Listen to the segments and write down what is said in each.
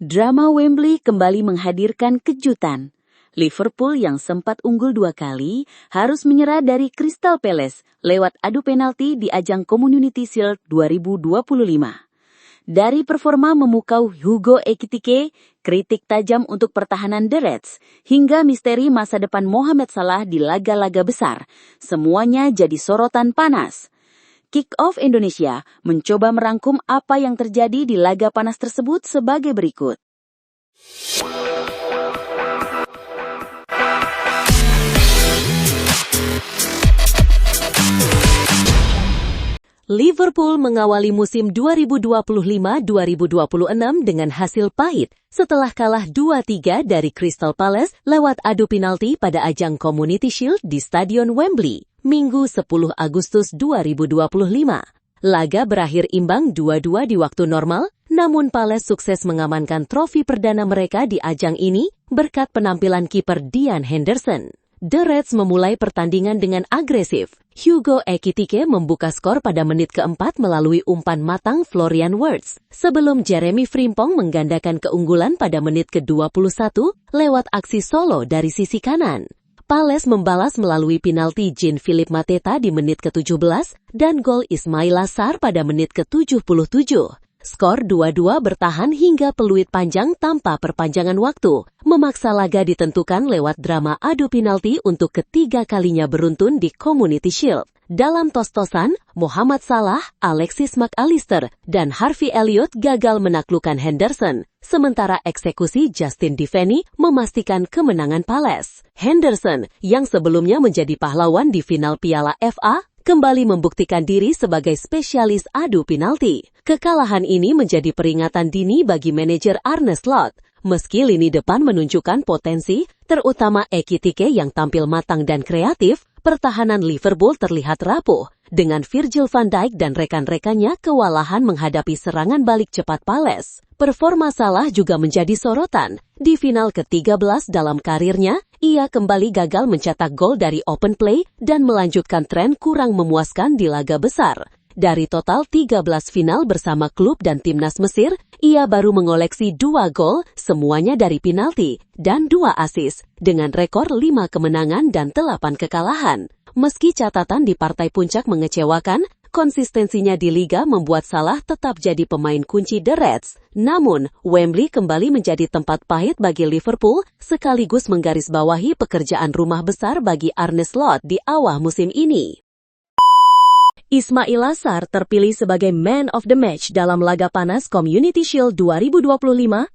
Drama Wembley kembali menghadirkan kejutan. Liverpool yang sempat unggul 2 kali harus menyerah dari Crystal Palace lewat adu penalti di ajang Community Shield 2025. Dari performa memukau Hugo Ekitike, kritik tajam untuk pertahanan The Reds, hingga misteri masa depan Mohamed Salah di laga-laga besar, semuanya jadi sorotan panas. Kick-Off Indonesia mencoba merangkum apa yang terjadi di laga panas tersebut sebagai berikut. Liverpool mengawali musim 2025-2026 dengan hasil pahit setelah kalah 2-3 dari Crystal Palace lewat adu penalti pada ajang Community Shield di Stadion Wembley, Minggu 10 Agustus 2025. Laga berakhir imbang 2-2 di waktu normal, namun Palace sukses mengamankan trofi perdana mereka di ajang ini berkat penampilan kiper Dean Henderson. The Reds memulai pertandingan dengan agresif. Hugo Ekitike membuka skor pada menit keempat melalui umpan matang Florian Wirtz, sebelum Jeremy Frimpong menggandakan keunggulan pada menit ke-21 lewat aksi solo dari sisi kanan. Palace membalas melalui penalti Jean-Philippe Mateta di menit ke-17 dan gol Ismaila Sarr pada menit ke-77. Skor 2-2 bertahan hingga peluit panjang tanpa perpanjangan waktu, memaksa laga ditentukan lewat drama adu penalti untuk ketiga kalinya beruntun di Community Shield. Dalam tos-tosan, Mohamed Salah, Alexis Mac Allister, dan Harvey Elliott gagal menaklukkan Henderson, sementara eksekusi Justin Devaney memastikan kemenangan Palace. Henderson, yang sebelumnya menjadi pahlawan di final Piala FA, kembali membuktikan diri sebagai spesialis adu penalti. Kekalahan ini menjadi peringatan dini bagi manajer Arne Slot. Meski lini depan menunjukkan potensi, terutama Ekitike yang tampil matang dan kreatif, pertahanan Liverpool terlihat rapuh, dengan Virgil van Dijk dan rekan-rekannya kewalahan menghadapi serangan balik cepat Palace. Performa Salah juga menjadi sorotan. Di final ke-13 dalam karirnya, ia kembali gagal mencetak gol dari open play dan melanjutkan tren kurang memuaskan di laga besar. Dari total 13 final bersama klub dan timnas Mesir, ia baru mengoleksi 2 gol, semuanya dari penalti, dan 2 assist, dengan rekor 5 kemenangan dan 8 kekalahan. Meski catatan di partai puncak mengecewakan, konsistensinya di Liga membuat Salah tetap jadi pemain kunci The Reds. Namun, Wembley kembali menjadi tempat pahit bagi Liverpool, sekaligus menggarisbawahi pekerjaan rumah besar bagi Arne Slot di awal musim ini. Ismaila Sarr terpilih sebagai Man of the Match dalam laga panas Community Shield 2025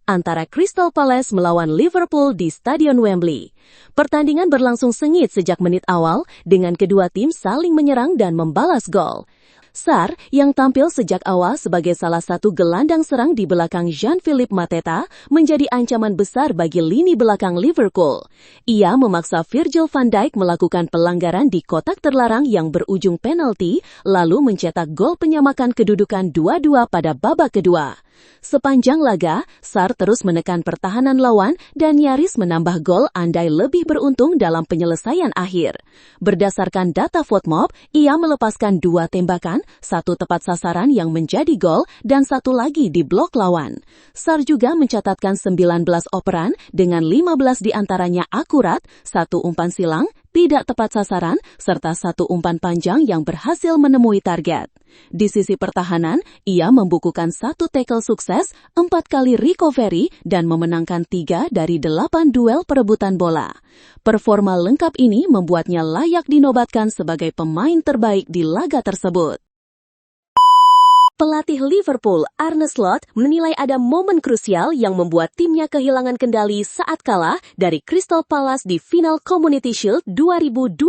antara Crystal Palace melawan Liverpool di Stadion Wembley. Pertandingan berlangsung sengit sejak menit awal dengan kedua tim saling menyerang dan membalas gol. Sarr, yang tampil sejak awal sebagai salah satu gelandang serang di belakang Jean-Philippe Mateta, menjadi ancaman besar bagi lini belakang Liverpool. Ia memaksa Virgil van Dijk melakukan pelanggaran di kotak terlarang yang berujung penalti, lalu mencetak gol penyamakan kedudukan 2-2 pada babak kedua. Sepanjang laga, Sarr terus menekan pertahanan lawan dan nyaris menambah gol andai lebih beruntung dalam penyelesaian akhir. Berdasarkan data FotMob, ia melepaskan 2 tembakan, 1 tepat sasaran yang menjadi gol dan 1 lagi di blok lawan. Sarr juga mencatatkan 19 operan dengan 15 diantaranya akurat, 1 umpan silang, tidak tepat sasaran, serta 1 umpan panjang yang berhasil menemui target. Di sisi pertahanan, ia membukukan 1 tackle sukses, 4 kali recovery, dan memenangkan 3 dari 8 duel perebutan bola. Performa lengkap ini membuatnya layak dinobatkan sebagai pemain terbaik di laga tersebut. Pelatih Liverpool, Arne Slot, menilai ada momen krusial yang membuat timnya kehilangan kendali saat kalah dari Crystal Palace di final Community Shield 2025.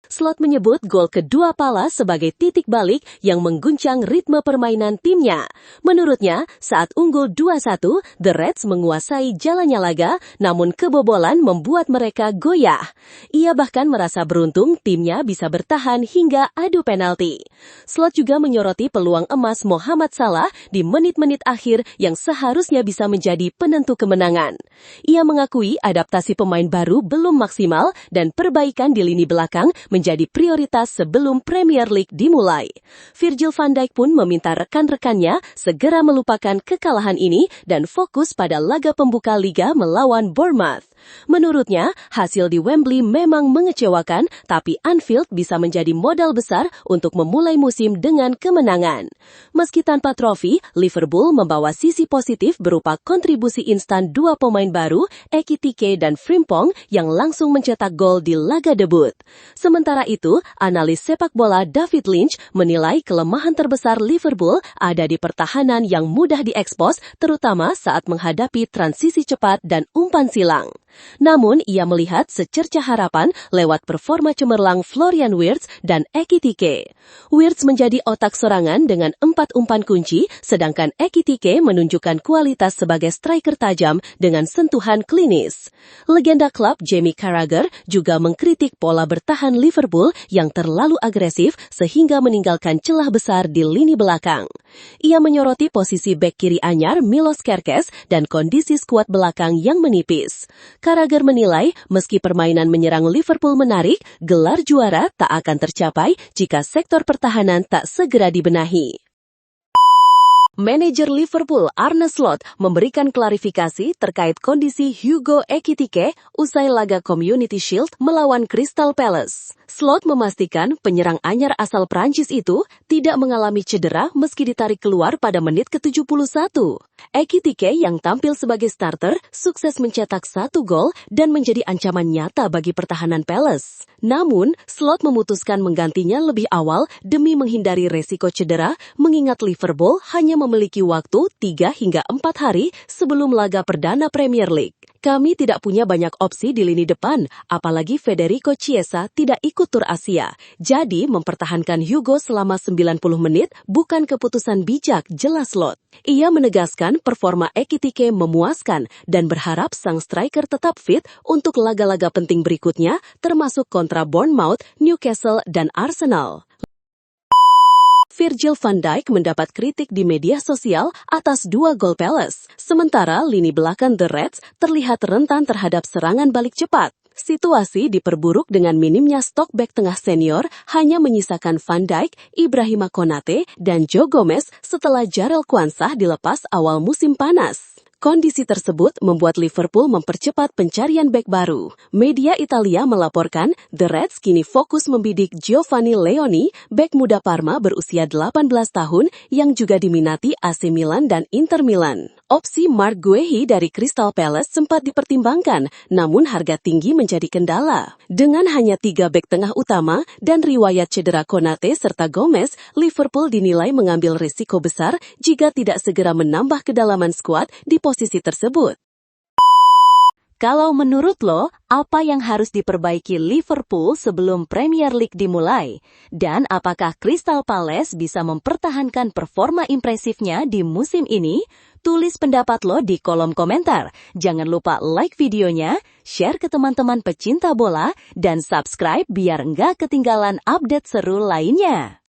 Slot menyebut gol kedua Palace sebagai titik balik yang mengguncang ritme permainan timnya. Menurutnya, saat unggul 2-1, The Reds menguasai jalannya laga, namun kebobolan membuat mereka goyah. Ia bahkan merasa beruntung timnya bisa bertahan hingga adu penalti. Slot juga menyoroti peluang emas Mohamed Salah di menit-menit akhir yang seharusnya bisa menjadi penentu kemenangan. Ia mengakui adaptasi pemain baru belum maksimal dan perbaikan di lini belakang menjadi prioritas sebelum Premier League dimulai. Virgil van Dijk pun meminta rekan-rekannya segera melupakan kekalahan ini dan fokus pada laga pembuka liga melawan Bournemouth. Menurutnya, hasil di Wembley memang mengecewakan, tapi Anfield bisa menjadi modal besar untuk memulai musim dengan kemenangan. Meski tanpa trofi, Liverpool membawa sisi positif berupa kontribusi instan dua pemain baru, Ekitike dan Frimpong, yang langsung mencetak gol di laga debut. Sementara itu, analis sepak bola David Lynch menilai kelemahan terbesar Liverpool ada di pertahanan yang mudah diekspos, terutama saat menghadapi transisi cepat dan umpan silang. Namun, ia melihat secercah harapan lewat performa cemerlang Florian Wirtz dan Ekitike. Wirtz menjadi otak serangan dengan 4 umpan kunci, sedangkan Ekitike menunjukkan kualitas sebagai striker tajam dengan sentuhan klinis. Legenda klub Jamie Carragher juga mengkritik pola bertahan Liverpool yang terlalu agresif sehingga meninggalkan celah besar di lini belakang. Ia menyoroti posisi bek kiri anyar Milos Kerkez dan kondisi skuad belakang yang menipis. Carragher menilai, meski permainan menyerang Liverpool menarik, gelar juara tak akan tercapai jika sektor pertahanan tak segera dibenahi. Manajer Liverpool Arne Slot memberikan klarifikasi terkait kondisi Hugo Ekitike usai laga Community Shield melawan Crystal Palace. Slot memastikan penyerang anyar asal Prancis itu tidak mengalami cedera meski ditarik keluar pada menit ke-71. Ekitike yang tampil sebagai starter sukses mencetak 1 gol dan menjadi ancaman nyata bagi pertahanan Palace. Namun, Slot memutuskan menggantinya lebih awal demi menghindari resiko cedera, mengingat Liverpool hanya memiliki waktu 3 hingga 4 hari sebelum laga perdana Premier League. Kami tidak punya banyak opsi di lini depan, apalagi Federico Chiesa tidak ikut tur Asia. Jadi, mempertahankan Hugo selama 90 menit bukan keputusan bijak, jelas Slot. Ia menegaskan performa Ekitike memuaskan dan berharap sang striker tetap fit untuk laga-laga penting berikutnya, termasuk kontra Bournemouth, Newcastle, dan Arsenal. Virgil van Dijk mendapat kritik di media sosial atas 2 gol Palace, sementara lini belakang The Reds terlihat rentan terhadap serangan balik cepat. Situasi diperburuk dengan minimnya stok bek tengah senior hanya menyisakan Van Dijk, Ibrahima Konate, dan Joe Gomez setelah Jarell Quansah dilepas awal musim panas. Kondisi tersebut membuat Liverpool mempercepat pencarian bek baru. Media Italia melaporkan, The Reds kini fokus membidik Giovanni Leoni, bek muda Parma berusia 18 tahun yang juga diminati AC Milan dan Inter Milan. Opsi Marc Guehi dari Crystal Palace sempat dipertimbangkan, namun harga tinggi menjadi kendala. Dengan hanya 3 bek tengah utama dan riwayat cedera Konate serta Gomez, Liverpool dinilai mengambil risiko besar jika tidak segera menambah kedalaman skuad di posisi tersebut. Kalau menurut lo, apa yang harus diperbaiki Liverpool sebelum Premier League dimulai? Dan apakah Crystal Palace bisa mempertahankan performa impresifnya di musim ini? Tulis pendapat lo di kolom komentar. Jangan lupa like videonya, share ke teman-teman pecinta bola, dan subscribe biar nggak ketinggalan update seru lainnya.